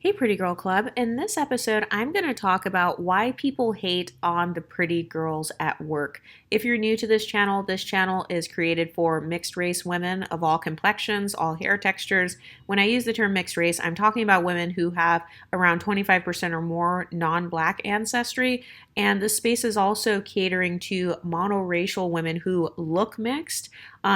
Hey, Pretty Girl Club. In this episode, I'm going to talk about why people hate on the pretty girls at work. If you're new to this channel is created for mixed race women of all complexions, all hair textures. When I use the term mixed race, I'm talking about women who have around 25% or more non-black ancestry. And this space is also catering to monoracial women who look mixed.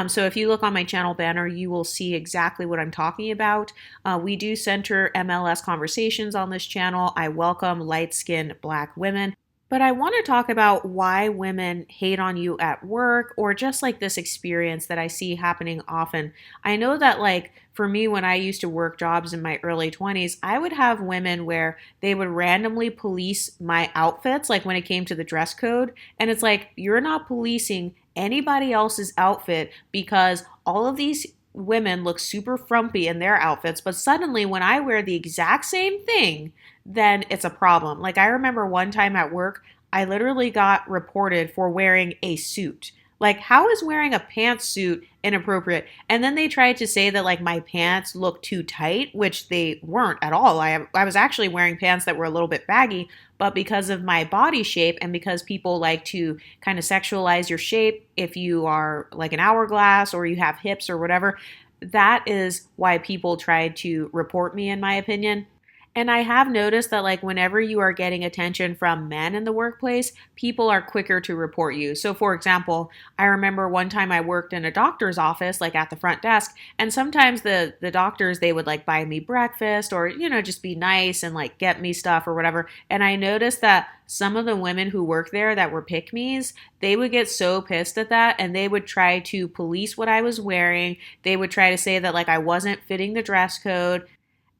So if you look on my channel banner, you will see exactly what I'm talking about. We do center MLS conversations on this channel. I welcome light-skinned Black women. But I want to talk about why women hate on you at work or just like this experience that I see happening often. I know that like for me, when I used to work jobs in my early 20s, I would have women where they would randomly police my outfits, like when it came to the dress code. And it's like, you're not policing anybody else's outfit because all of these women look super frumpy in their outfits, but suddenly when I wear the exact same thing, then it's a problem. Like I remember one time at work, I literally got reported for wearing a suit. Like, how is wearing a pantsuit inappropriate? And then they tried to say that like my pants looked too tight, which they weren't at all. I was actually wearing pants that were a little bit baggy, but because of my body shape and because people like to kind of sexualize your shape, if you are like an hourglass or you have hips or whatever, that is why people tried to report me, in my opinion. And I have noticed that like whenever you are getting attention from men in the workplace, people are quicker to report you. So for example, I remember one time I worked in a doctor's office, like at the front desk, and sometimes the doctors, they would like buy me breakfast or, just be nice and like get me stuff or whatever. And I noticed that some of the women who work there that were pick-me's, they would get so pissed at that and they would try to police what I was wearing. They would try to say that like I wasn't fitting the dress code.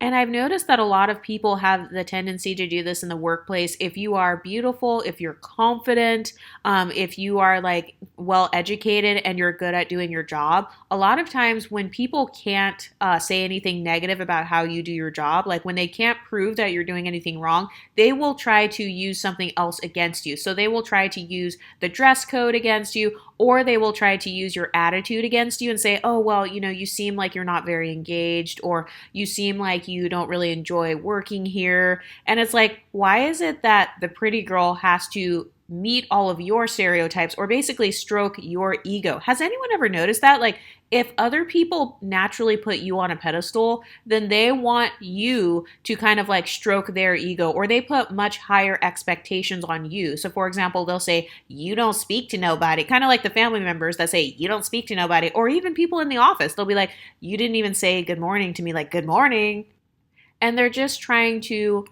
And I've noticed that a lot of people have the tendency to do this in the workplace. If you are beautiful, if you're confident, if you are like well educated and you're good at doing your job, a lot of times when people can't say anything negative about how you do your job, like when they can't prove that you're doing anything wrong, they will try to use something else against you. So they will try to use the dress code against you, or they will try to use your attitude against you and say, oh, well, you seem like you're not very engaged, or you seem like you don't really enjoy working here. And it's like, why is it that the pretty girl has to meet all of your stereotypes or basically stroke your ego? Has anyone ever noticed that? Like, if other people naturally put you on a pedestal, then they want you to kind of like stroke their ego, or they put much higher expectations on you. So for example, they'll say, you don't speak to nobody, kind of like the family members that say, you don't speak to nobody, or even people in the office. They'll be like, you didn't even say good morning to me, like good morning. And they're just trying to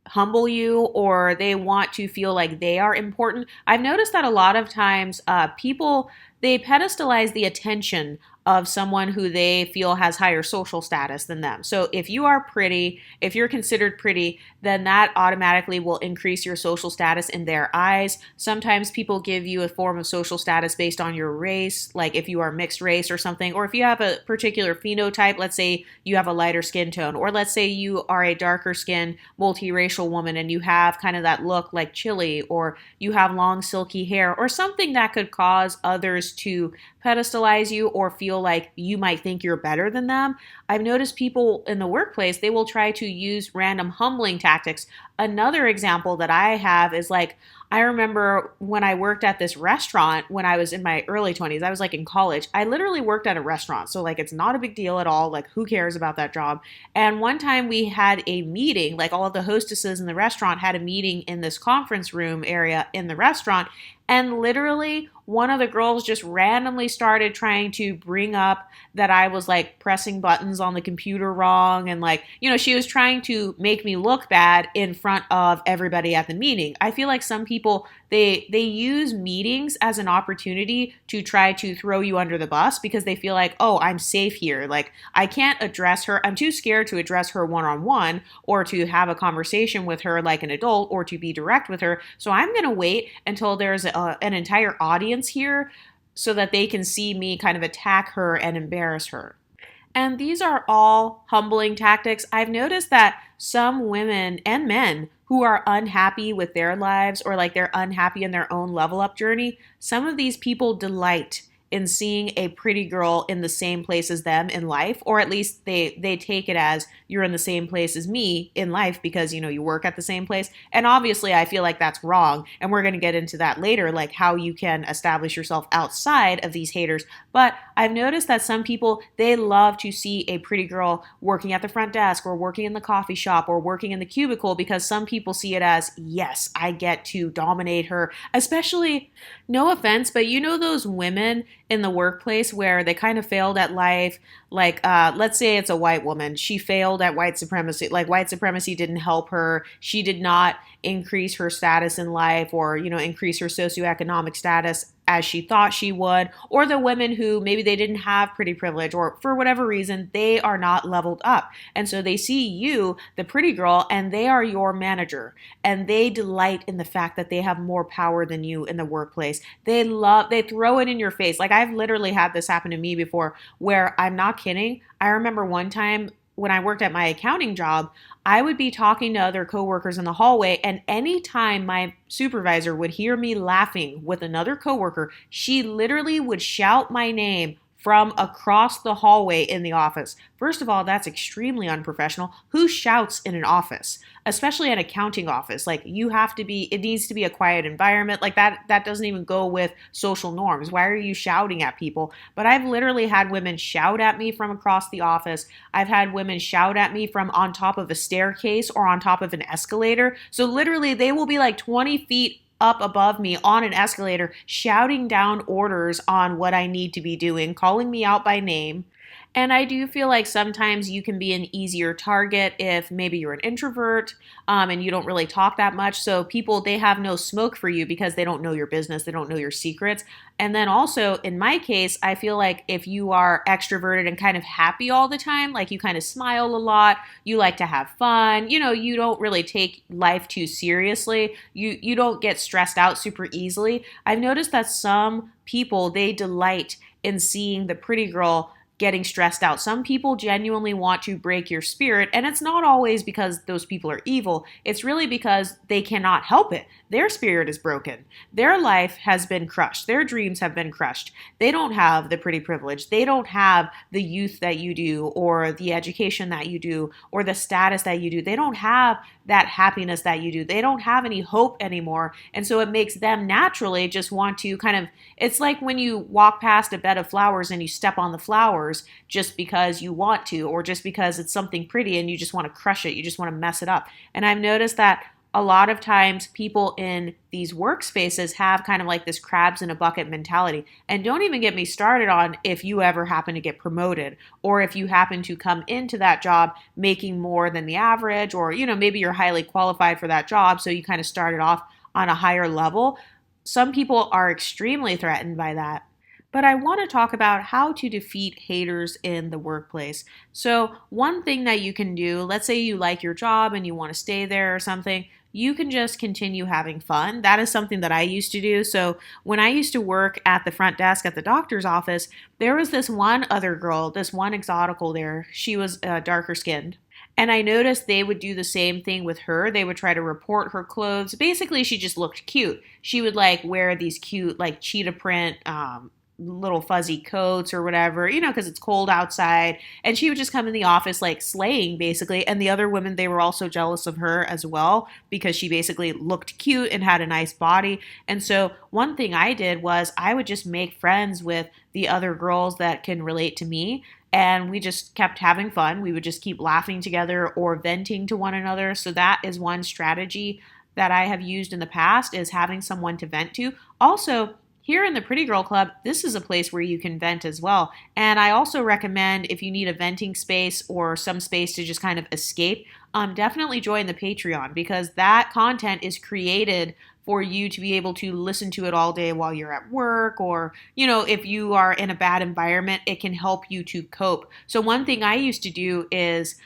humble you, or they want to feel like they are important. I've noticed that a lot of times people, they pedestalize the attention of someone who they feel has higher social status than them. So if you are pretty, if you're considered pretty, then that automatically will increase your social status in their eyes. Sometimes people give you a form of social status based on your race, like if you are mixed race or something, or if you have a particular phenotype, let's say you have a lighter skin tone, or let's say you are a darker skinned multiracial woman and you have kind of that look like chili, or you have long silky hair, or something that could cause others to pedestalize you or feel like you might think you're better than them. I've noticed people in the workplace, they will try to use random humbling tactics. Another example that I have is like, I remember when I worked at this restaurant when I was in my early 20s, I was like in college. I literally worked at a restaurant. So like it's not a big deal at all. Like who cares about that job? And one time we had a meeting, like all of the hostesses in the restaurant had a meeting in this conference room area in the restaurant. And literally one of the girls just randomly started trying to bring up that I was like pressing buttons on the computer wrong. And like, she was trying to make me look bad in front of everybody at the meeting. I feel like some people, they use meetings as an opportunity to try to throw you under the bus because they feel like, oh, I'm safe here. Like I can't address her. I'm too scared to address her one-on-one or to have a conversation with her like an adult or to be direct with her. So I'm going to wait until there's an entire audience here so that they can see me kind of attack her and embarrass her. And these are all humbling tactics. I've noticed that some women and men who are unhappy with their lives or like they're unhappy in their own level up journey, some of these people delight in seeing a pretty girl in the same place as them in life, or at least they take it as you're in the same place as me in life because you work at the same place. And obviously I feel like that's wrong, and we're going to get into that later, like how you can establish yourself outside of these haters. But I've noticed that some people, they love to see a pretty girl working at the front desk or working in the coffee shop or working in the cubicle, because some people see it as, yes, I get to dominate her. Especially, no offense, but those women in the workplace where they kind of failed at life. Like, let's say it's a white woman. She failed at white supremacy. Like, white supremacy didn't help her. She did not increase her status in life, or, increase her socioeconomic status as she thought she would. Or the women who maybe they didn't have pretty privilege, or for whatever reason, they are not leveled up. And so they see you, the pretty girl, and they are your manager. And they delight in the fact that they have more power than you in the workplace. They throw it in your face. Like, I've literally had this happen to me before, where I'm not kidding. I remember one time when I worked at my accounting job, I would be talking to other coworkers in the hallway, and anytime my supervisor would hear me laughing with another coworker, she literally would shout my name from across the hallway in the office. First of all, that's extremely unprofessional. Who shouts in an office, especially an accounting office? Like, it needs to be a quiet environment. Like, that doesn't even go with social norms. Why are you shouting at people? But I've literally had women shout at me from across the office. I've had women shout at me from on top of a staircase or on top of an escalator. So literally they will be like 20 feet up above me on an escalator, shouting down orders on what I need to be doing, calling me out by name. And I do feel like sometimes you can be an easier target if maybe you're an introvert and you don't really talk that much. So people, they have no smoke for you because they don't know your business. They don't know your secrets. And then also in my case, I feel like if you are extroverted and kind of happy all the time, like you kind of smile a lot, you like to have fun, you don't really take life too seriously. You don't get stressed out super easily. I've noticed that some people, they delight in seeing the pretty girl getting stressed out. Some people genuinely want to break your spirit, and it's not always because those people are evil. It's really because they cannot help it. Their spirit is broken. Their life has been crushed. Their dreams have been crushed. They don't have the pretty privilege. They don't have the youth that you do, or the education that you do, or the status that you do. They don't have that happiness that you do. They don't have any hope anymore. And so it makes them naturally just want to it's like when you walk past a bed of flowers and you step on the flowers just because you want to, or just because it's something pretty and you just want to crush it. You just want to mess it up. And I've noticed that a lot of times people in these workspaces have kind of like this crabs in a bucket mentality. And don't even get me started on if you ever happen to get promoted, or if you happen to come into that job making more than the average, or, maybe you're highly qualified for that job. So you kind of started off on a higher level. Some people are extremely threatened by that. But I want to talk about how to defeat haters in the workplace. So one thing that you can do, let's say you like your job and you want to stay there or something, you can just continue having fun. That is something that I used to do. So when I used to work at the front desk at the doctor's office, there was this one other girl, this one exotical there. She was darker skinned. And I noticed they would do the same thing with her. They would try to report her clothes. Basically, she just looked cute. She would wear these cute cheetah print little fuzzy coats or whatever, because it's cold outside. And she would just come in the office slaying basically. And the other women, they were also jealous of her as well because she basically looked cute and had a nice body. And so one thing I did was I would just make friends with the other girls that can relate to me. And we just kept having fun. We would just keep laughing together or venting to one another. So that is one strategy that I have used in the past, is having someone to vent to. Also, here in the Pretty Girl Club, this is a place where you can vent as well. And I also recommend, if you need a venting space or some space to just kind of escape, definitely join the Patreon, because that content is created for you to be able to listen to it all day while you're at work, or, if you are in a bad environment, it can help you to cope. So one thing I used to do is,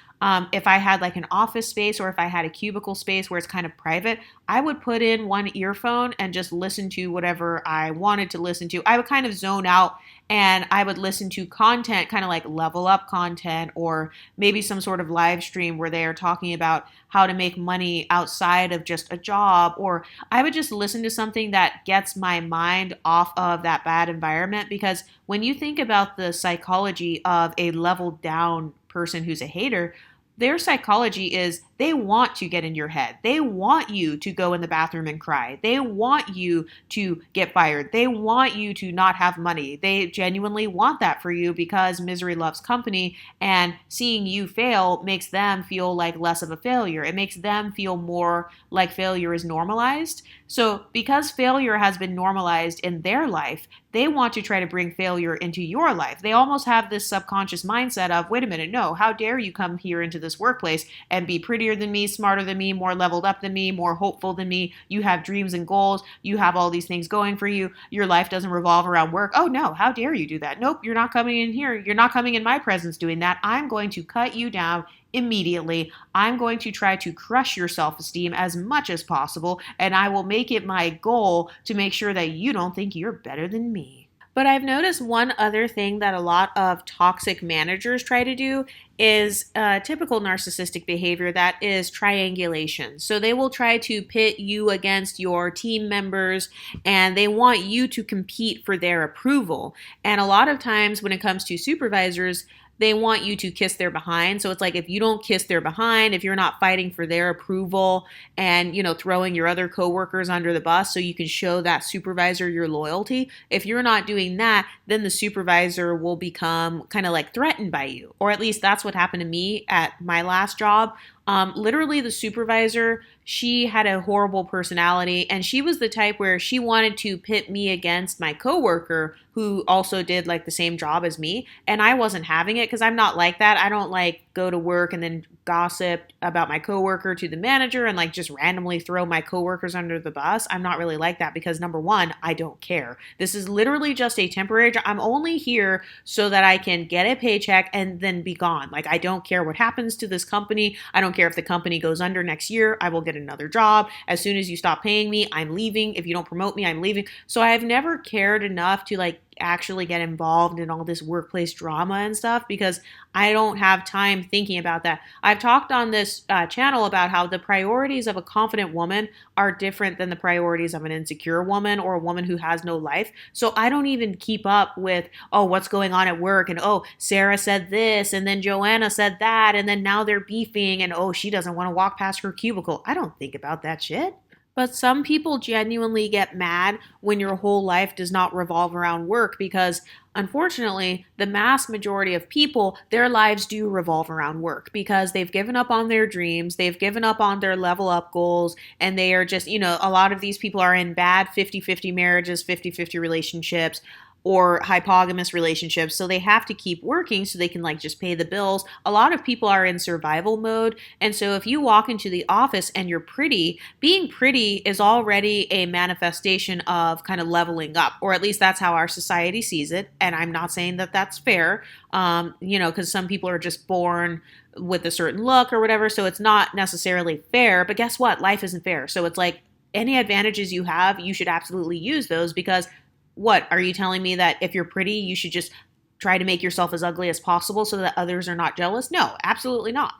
if I had an office space, or if I had a cubicle space where it's kind of private, I would put in one earphone and just listen to whatever I wanted to listen to. I would kind of zone out and I would listen to content, kind of like level up content, or maybe some sort of live stream where they are talking about how to make money outside of just a job, or I would just listen to something that gets my mind off of that bad environment. Because when you think about the psychology of a leveled down person who's a hater, their psychology is they want to get in your head. They want you to go in the bathroom and cry. They want you to get fired. They want you to not have money. They genuinely want that for you because misery loves company, and seeing you fail makes them feel like less of a failure. It makes them feel more like failure is normalized. So because failure has been normalized in their life, they want to try to bring failure into your life. They almost have this subconscious mindset of, wait a minute, no, how dare you come here into this workplace and be prettier than me, smarter than me, more leveled up than me, more hopeful than me. You have dreams and goals. You have all these things going for you. Your life doesn't revolve around work. Oh no, how dare you do that? Nope, you're not coming in here. You're not coming in my presence doing that. I'm going to cut you down immediately. I'm going to try to crush your self-esteem as much as possible, and I will make it my goal to make sure that you don't think you're better than me. But I've noticed one other thing that a lot of toxic managers try to do is typical narcissistic behavior, that is triangulation. So they will try to pit you against your team members, and they want you to compete for their approval. And a lot of times when it comes to supervisors, they want you to kiss their behind. So it's like, if you don't kiss their behind, if you're not fighting for their approval and, throwing your other coworkers under the bus so you can show that supervisor your loyalty, if you're not doing that, then the supervisor will become kind of like threatened by you. Or at least that's what happened to me at my last job. Literally the supervisor, she had a horrible personality, and she was the type where she wanted to pit me against my coworker who also did like the same job as me. And I wasn't having it because I'm not like that. I don't like go to work and then gossip about my coworker to the manager and like just randomly throw my coworkers under the bus. I'm not really like that because, number one, I don't care. This is literally just a temporary job. I'm only here so that I can get a paycheck and then be gone. Like, I don't care what happens to this company. I don't care if the company goes under next year. I will get another job. As soon as you stop paying me, I'm leaving. If you don't promote me, I'm leaving. So I've never cared enough to like actually get involved in all this workplace drama and stuff because I don't have time thinking about that. I've talked on this channel about how the priorities of a confident woman are different than the priorities of an insecure woman or a woman who has no life. So I don't even keep up with, oh, what's going on at work, and oh, Sarah said this, and then Joanna said that, and then now they're beefing, and oh, she doesn't want to walk past her cubicle. I don't think about that shit. But some people genuinely get mad when your whole life does not revolve around work because, unfortunately, the mass majority of people, their lives do revolve around work because they've given up on their dreams, they've given up on their level up goals, and they are just, a lot of these people are in bad 50-50 marriages, 50-50 relationships, or hypogamous relationships. So they have to keep working so they can like just pay the bills. A lot of people are in survival mode. And so if you walk into the office and you're pretty, being pretty is already a manifestation of kind of leveling up, or at least that's how our society sees it. And I'm not saying that that's fair, because some people are just born with a certain look or whatever. So it's not necessarily fair, but guess what? Life isn't fair. So it's like any advantages you have, you should absolutely use those because what, are you telling me that if you're pretty, you should just try to make yourself as ugly as possible so that others are not jealous? No, absolutely not.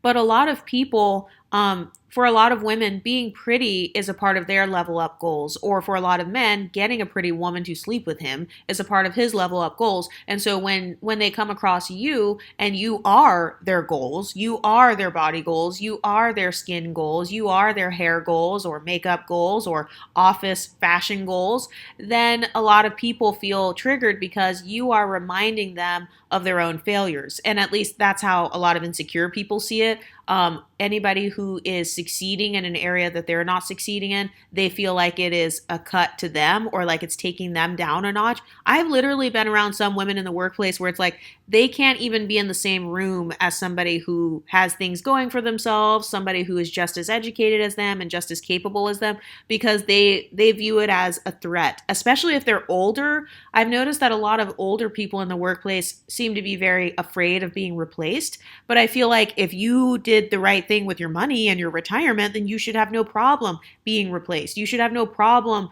But a lot of people, for a lot of women, being pretty is a part of their level up goals. Or for a lot of men, getting a pretty woman to sleep with him is a part of his level up goals. And so when they come across you and you are their goals, you are their body goals, you are their skin goals, you are their hair goals or makeup goals or office fashion goals, then a lot of people feel triggered because you are reminding them of their own failures. And at least that's how a lot of insecure people see it. Anybody who is succeeding in an area that they're not succeeding in, they feel like it is a cut to them or like it's taking them down a notch. I've literally been around some women in the workplace where it's like they can't even be in the same room as somebody who has things going for themselves, somebody who is just as educated as them and just as capable as them, because they view it as a threat, especially if they're older. I've noticed that a lot of older people in the workplace seem to be very afraid of being replaced. But I feel like if you did the right thing with your money and your retirement, then you should have no problem being replaced. You should have no problem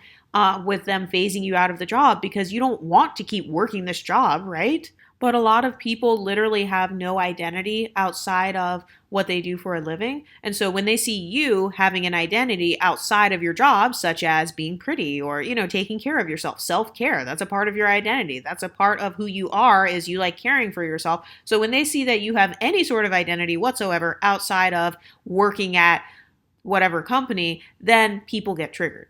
with them phasing you out of the job because you don't want to keep working this job, right? But a lot of people literally have no identity outside of what they do for a living. And so when they see you having an identity outside of your job, such as being pretty or, taking care of yourself, self-care, that's a part of your identity. That's a part of who you are, is you like caring for yourself. So when they see that you have any sort of identity whatsoever outside of working at whatever company, then people get triggered.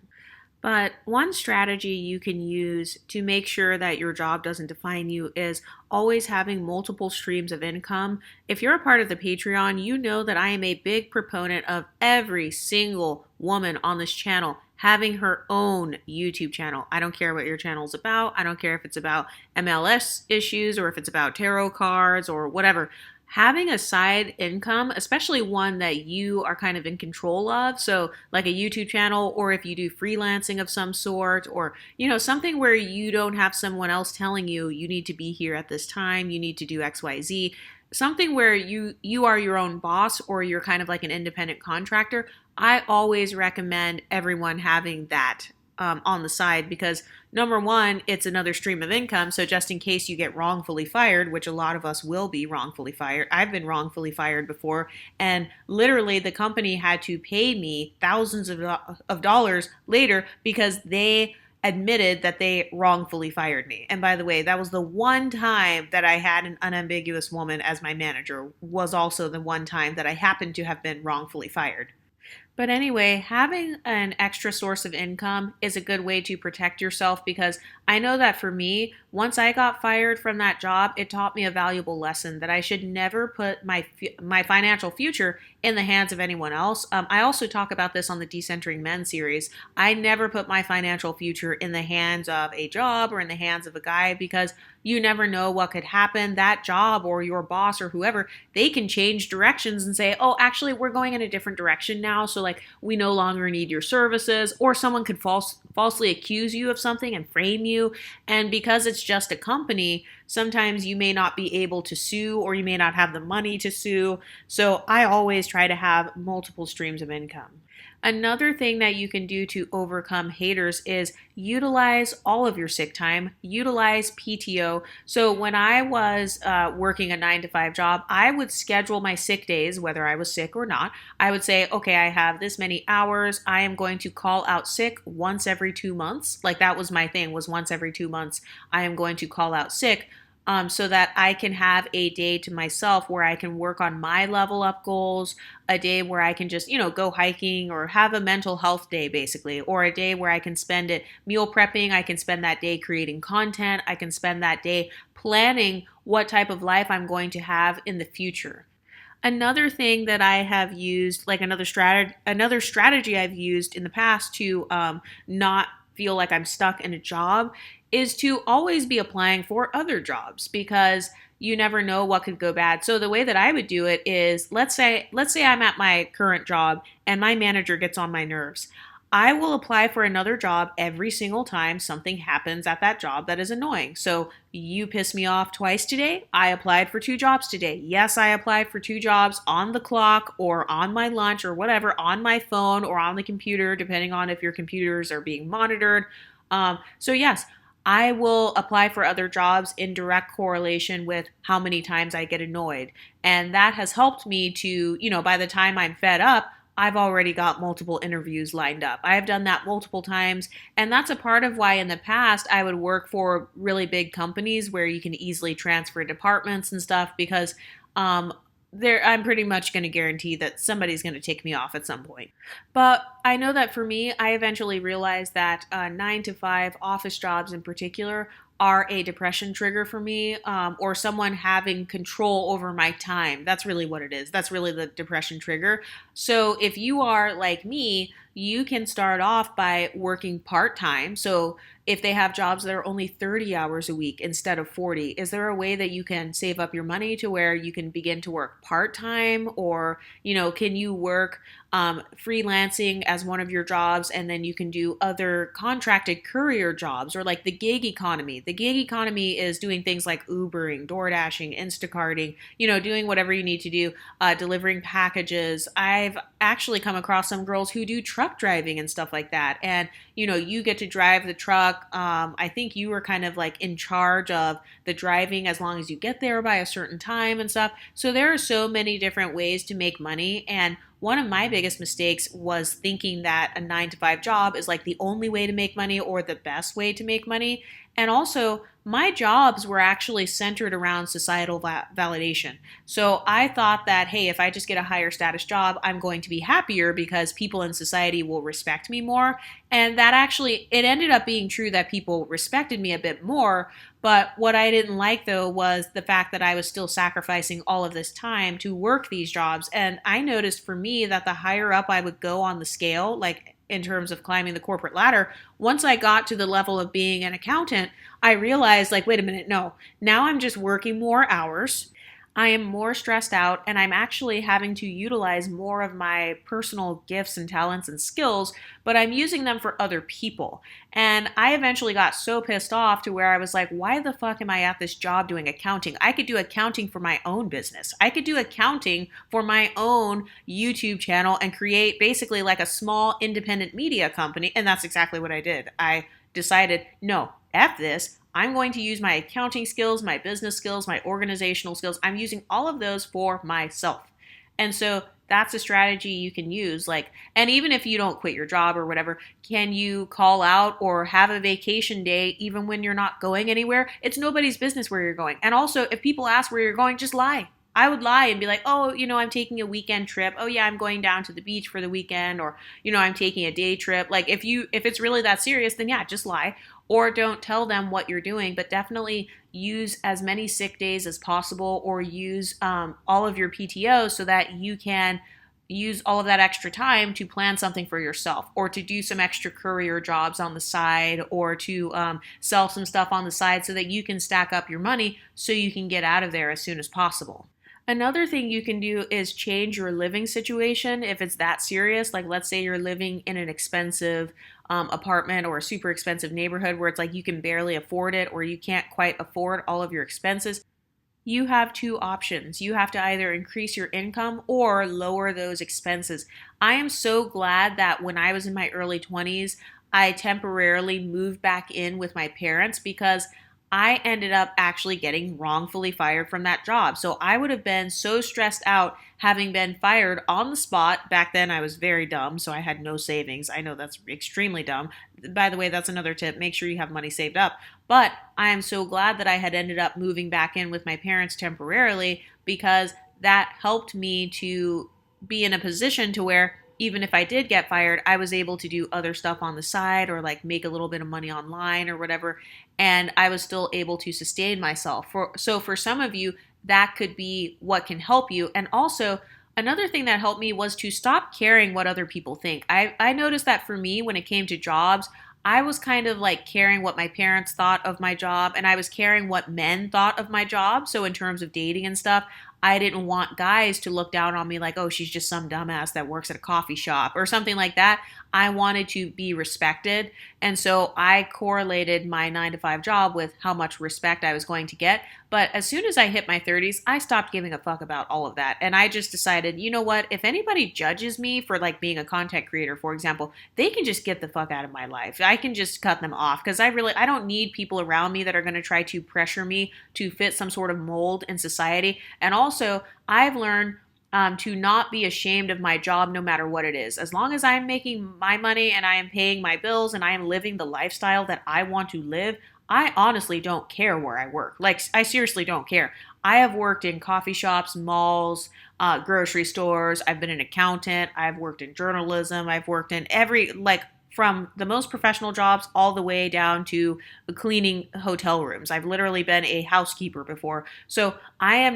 But one strategy you can use to make sure that your job doesn't define you is always having multiple streams of income. If you're a part of the Patreon, you know that I am a big proponent of every single woman on this channel having her own YouTube channel. I don't care what your channel is about. I don't care if it's about MLS issues or if it's about tarot cards or whatever. Having a side income, especially one that you are kind of in control of, so like a YouTube channel, or if you do freelancing of some sort, or something where you don't have someone else telling you need to be here at this time, you need to do XYZ, something where you are your own boss or you're kind of like an independent contractor. I always recommend everyone having that on the side, because number one, it's another stream of income. So just in case you get wrongfully fired, which a lot of us will be wrongfully fired. I've been wrongfully fired before, and literally the company had to pay me thousands of dollars later because they admitted that they wrongfully fired me. And by the way, that was the one time that I had an unambiguous woman as my manager, was also the one time that I happened to have been wrongfully fired. But anyway, having an extra source of income is a good way to protect yourself, because I know that for me, once I got fired from that job, it taught me a valuable lesson that I should never put my financial future in the hands of anyone else. I also talk about this on the Decentering Men series. I never put my financial future in the hands of a job or in the hands of a guy, because you never know what could happen. That job or your boss or whoever, they can change directions and say, oh, actually, we're going in a different direction now. So like, we no longer need your services, or someone could falsely accuse you of something and frame you. And because it's just a company, sometimes you may not be able to sue, or you may not have the money to sue. So I always try to have multiple streams of income. Another thing that you can do to overcome haters is utilize all of your sick time, utilize PTO. So when I was working a 9-to-5 job, I would schedule my sick days, whether I was sick or not. I would say, okay, I have this many hours. I am going to call out sick once every 2 months. Like, that was my thing, was once every 2 months, I am going to call out sick. So that I can have a day to myself where I can work on my level up goals, a day where I can just, go hiking, or have a mental health day basically, or a day where I can spend it meal prepping. I can spend that day creating content. I can spend that day planning what type of life I'm going to have in the future. Another thing that I have used, like another strategy I've used in the past to not feel like I'm stuck in a job, is to always be applying for other jobs, because you never know what could go bad. So the way that I would do it is, let's say I'm at my current job and my manager gets on my nerves. I will apply for another job every single time something happens at that job that is annoying. So you piss me off twice today. I applied for 2 jobs today. Yes, I applied for 2 jobs on the clock or on my lunch or whatever, on my phone or on the computer, depending on if your computers are being monitored. So yes, I will apply for other jobs in direct correlation with how many times I get annoyed. And that has helped me to, by the time I'm fed up, I've already got multiple interviews lined up. I have done that multiple times. And that's a part of why in the past I would work for really big companies where you can easily transfer departments and stuff, because I'm pretty much going to guarantee that somebody's going to take me off at some point. But I know that for me, I eventually realized that 9-to-5 office jobs in particular are a depression trigger for me, or someone having control over my time. That's really what it is. That's really the depression trigger. So if you are like me, you can start off by working part-time. So if they have jobs that are only 30 hours a week instead of 40, is there a way that you can save up your money to where you can begin to work part-time? Or, can you work freelancing as one of your jobs, and then you can do other contracted courier jobs, or like the gig economy. The gig economy is doing things like Ubering, DoorDashing, Instacarting, doing whatever you need to do, delivering packages. I've actually come across some girls who do truck truck driving and stuff like that. And, you get to drive the truck. I think you were kind of like in charge of the driving as long as you get there by a certain time and stuff. So there are so many different ways to make money. And one of my biggest mistakes was thinking that a 9 to 5 job is like the only way to make money or the best way to make money. And also, my jobs were actually centered around societal validation. So I thought that, hey, if I just get a higher status job, I'm going to be happier because people in society will respect me more. And that actually, it ended up being true that people respected me a bit more. But what I didn't like, though, was the fact that I was still sacrificing all of this time to work these jobs. And I noticed for me that the higher up I would go on the scale, like in terms of climbing the corporate ladder, once I got to the level of being an accountant, I realized, like, wait a minute, no, now I'm just working more hours. I am more stressed out, and I'm actually having to utilize more of my personal gifts and talents and skills, but I'm using them for other people. And I eventually got so pissed off to where I was like, why the fuck am I at this job doing accounting? I could do accounting for my own business. I could do accounting for my own YouTube channel and create basically like a small independent media company. And that's exactly what I did. I decided, no, F this. I'm going to use my accounting skills, my business skills, my organizational skills. I'm using all of those for myself. And so that's a strategy you can use. And even if you don't quit your job or whatever, can you call out or have a vacation day even when you're not going anywhere? It's nobody's business where you're going. And also, if people ask where you're going, just lie. I would lie and be like, oh, I'm taking a weekend trip. Oh yeah, I'm going down to the beach for the weekend, or, I'm taking a day trip. Like if it's really that serious, then yeah, just lie. Or don't tell them what you're doing, but definitely use as many sick days as possible, or use all of your PTO so that you can use all of that extra time to plan something for yourself, or to do some extra courier jobs on the side, or to sell some stuff on the side so that you can stack up your money so you can get out of there as soon as possible. Another thing you can do is change your living situation if it's that serious. Like, let's say you're living in an expensive apartment or a super expensive neighborhood where it's like you can barely afford it, or you can't quite afford all of your expenses. You have two options. You have to either increase your income or lower those expenses. I am so glad that when I was in my early 20s, I temporarily moved back in with my parents, because I ended up actually getting wrongfully fired from that job. So I would have been so stressed out having been fired on the spot. Back then I was very dumb, so I had no savings. I know that's extremely dumb. By the way, that's another tip. Make sure you have money saved up. But I am so glad that I had ended up moving back in with my parents temporarily, because that helped me to be in a position to where even if I did get fired, I was able to do other stuff on the side, or like make a little bit of money online or whatever. And I was still able to sustain myself. So for some of you, that could be what can help you. And also, another thing that helped me was to stop caring what other people think. I noticed that for me, when it came to jobs, I was kind of like caring what my parents thought of my job, and I was caring what men thought of my job. So in terms of dating and stuff, I didn't want guys to look down on me like, oh, she's just some dumbass that works at a coffee shop or something like that. I wanted to be respected. And so I correlated my 9 to 5 job with how much respect I was going to get. But as soon as I hit my 30s, I stopped giving a fuck about all of that. And I just decided, you know what? If anybody judges me for like being a content creator, for example, they can just get the fuck out of my life. I can just cut them off, because I don't need people around me that are going to try to pressure me to fit some sort of mold in society. And also, I've learned to not be ashamed of my job no matter what it is. As long as I'm making my money and I am paying my bills and I am living the lifestyle that I want to live, I honestly don't care where I work. Like, I seriously don't care. I have worked in coffee shops, malls, grocery stores. I've been an accountant. I've worked in journalism. I've worked in from the most professional jobs all the way down to cleaning hotel rooms. I've literally been a housekeeper before. So I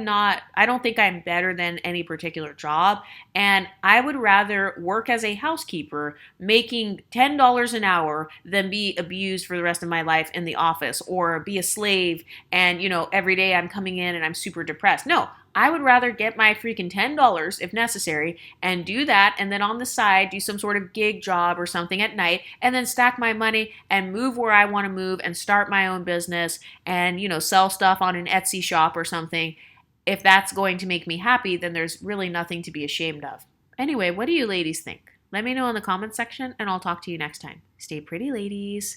don't think I'm better than any particular job. And I would rather work as a housekeeper making $10 an hour than be abused for the rest of my life in the office, or be a slave and, every day I'm coming in and I'm super depressed. No, I would rather get my freaking $10 if necessary and do that, and then on the side do some sort of gig job or something at night, and then stack my money and move where I want to move and start my own business and, sell stuff on an Etsy shop or something. If that's going to make me happy, then there's really nothing to be ashamed of. Anyway, what do you ladies think? Let me know in the comments section, and I'll talk to you next time. Stay pretty, ladies.